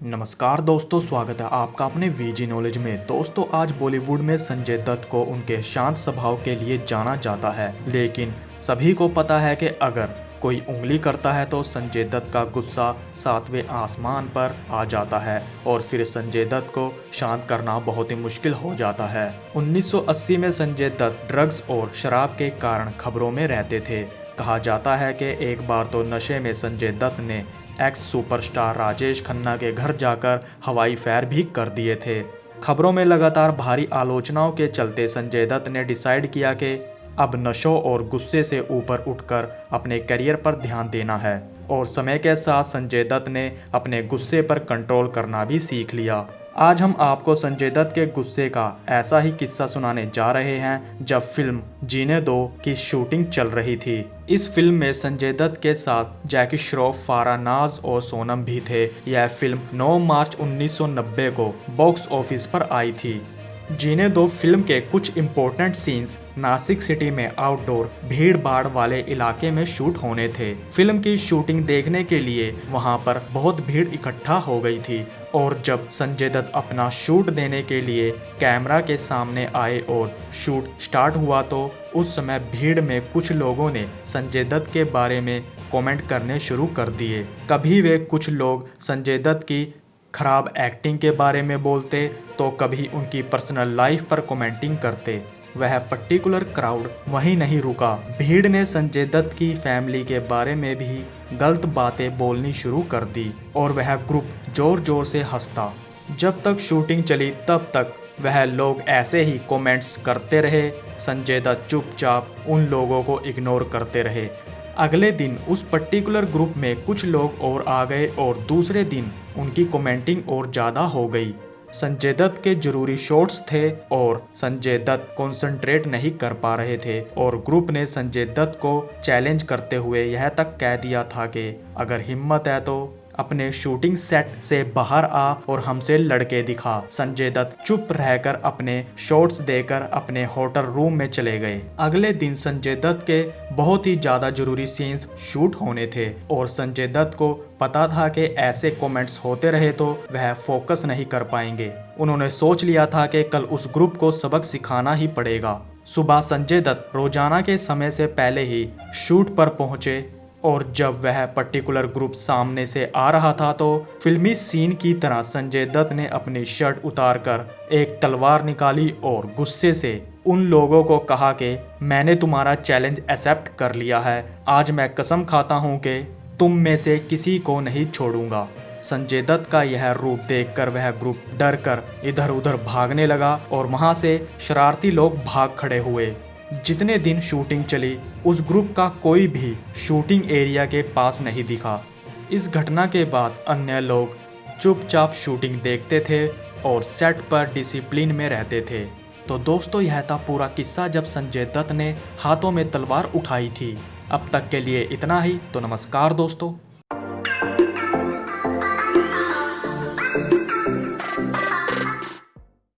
नमस्कार दोस्तों, स्वागत है आपका अपने वीजी नॉलेज में। दोस्तों, आज बॉलीवुड में संजय दत्त को उनके शांत स्वभाव के लिए जाना जाता है, लेकिन सभी को पता है कि अगर कोई उंगली करता है तो संजय दत्त का गुस्सा सातवें आसमान पर आ जाता है और फिर संजय दत्त को शांत करना बहुत ही मुश्किल हो जाता है। 1980 में संजय दत्त ड्रग्स और शराब के कारण खबरों में रहते थे। कहा जाता है कि एक बार तो नशे में संजय दत्त ने एक्स सुपरस्टार राजेश खन्ना के घर जाकर हवाई फायर भी कर दिए थे। खबरों में लगातार भारी आलोचनाओं के चलते संजय दत्त ने डिसाइड किया कि अब नशों और गुस्से से ऊपर उठकर अपने करियर पर ध्यान देना है, और समय के साथ संजय दत्त ने अपने गुस्से पर कंट्रोल करना भी सीख लिया। आज हम आपको संजय दत्त के गुस्से का ऐसा ही किस्सा सुनाने जा रहे हैं जब फिल्म जीने दो की शूटिंग चल रही थी। इस फिल्म में संजय दत्त के साथ जैकी श्रॉफ, फारा नाज और सोनम भी थे। यह फिल्म 9 मार्च 1990 को बॉक्स ऑफिस पर आई थी। जीने दो फिल्म के कुछ इम्पोर्टेंट सीन्स नासिक सिटी में आउटडोर भीड़ भाड़ वाले इलाके में शूट होने थे। फिल्म की शूटिंग देखने के लिए वहां पर बहुत भीड़ इकट्ठा हो गई थी, और जब संजय दत्त अपना शूट देने के लिए कैमरा के सामने आए और शूट स्टार्ट हुआ तो उस समय भीड़ में कुछ लोगों ने संजय दत्त के बारे में कमेंट करने शुरू कर दिए। कभी वे कुछ लोग संजय दत्त की खराब एक्टिंग के बारे में बोलते तो कभी उनकी पर्सनल लाइफ पर कमेंटिंग करते। वह पर्टिकुलर क्राउड वहीं नहीं रुका। भीड़ ने संजय दत्त की फैमिली के बारे में भी गलत बातें बोलनी शुरू कर दी और वह ग्रुप जोर जोर से हंसता। जब तक शूटिंग चली तब तक वह लोग ऐसे ही कमेंट्स करते रहे। संजय दत्त चुपचाप उन लोगों को इग्नोर करते रहे। अगले दिन उस पर्टिकुलर ग्रुप में कुछ लोग और आ गए और दूसरे दिन उनकी कमेंटिंग और ज़्यादा हो गई। संजय दत्त के जरूरी शॉट्स थे और संजय दत्त कंसंट्रेट नहीं कर पा रहे थे, और ग्रुप ने संजय दत्त को चैलेंज करते हुए यह तक कह दिया था कि अगर हिम्मत है तो अपने शूटिंग सेट से बाहर आ और हमसे लड़के दिखा। संजय दत्त चुप रहकर अपने शॉट्स देकर अपने होटल रूम में चले गए। अगले दिन संजय दत्त के बहुत ही ज्यादा जरूरी सीन्स शूट होने थे और संजय दत्त को पता था कि ऐसे कमेंट्स होते रहे तो वह फोकस नहीं कर पाएंगे। उन्होंने सोच लिया था कि कल उस ग्रुप को सबक सिखाना ही पड़ेगा। सुबह संजय दत्त रोजाना के समय से पहले ही शूट पर पहुंचे, और जब वह पर्टिकुलर ग्रुप सामने से आ रहा था तो फिल्मी सीन की तरह संजय दत्त ने अपनी शर्ट उतारकर एक तलवार निकाली और गुस्से से उन लोगों को कहा कि मैंने तुम्हारा चैलेंज एक्सेप्ट कर लिया है। आज मैं कसम खाता हूं कि तुम में से किसी को नहीं छोड़ूंगा। संजय दत्त का यह रूप देखकर वह ग्रुप डर कर इधर उधर भागने लगा और वहां से शरारती लोग भाग खड़े हुए। जितने दिन शूटिंग चली उस ग्रुप का कोई भी शूटिंग एरिया के पास नहीं दिखा। इस घटना के बाद अन्य लोग चुपचाप शूटिंग देखते थे और सेट पर डिसिप्लिन में रहते थे। तो दोस्तों, यह था पूरा किस्सा जब संजय दत्त ने हाथों में तलवार उठाई थी। अब तक के लिए इतना ही। तो नमस्कार दोस्तों।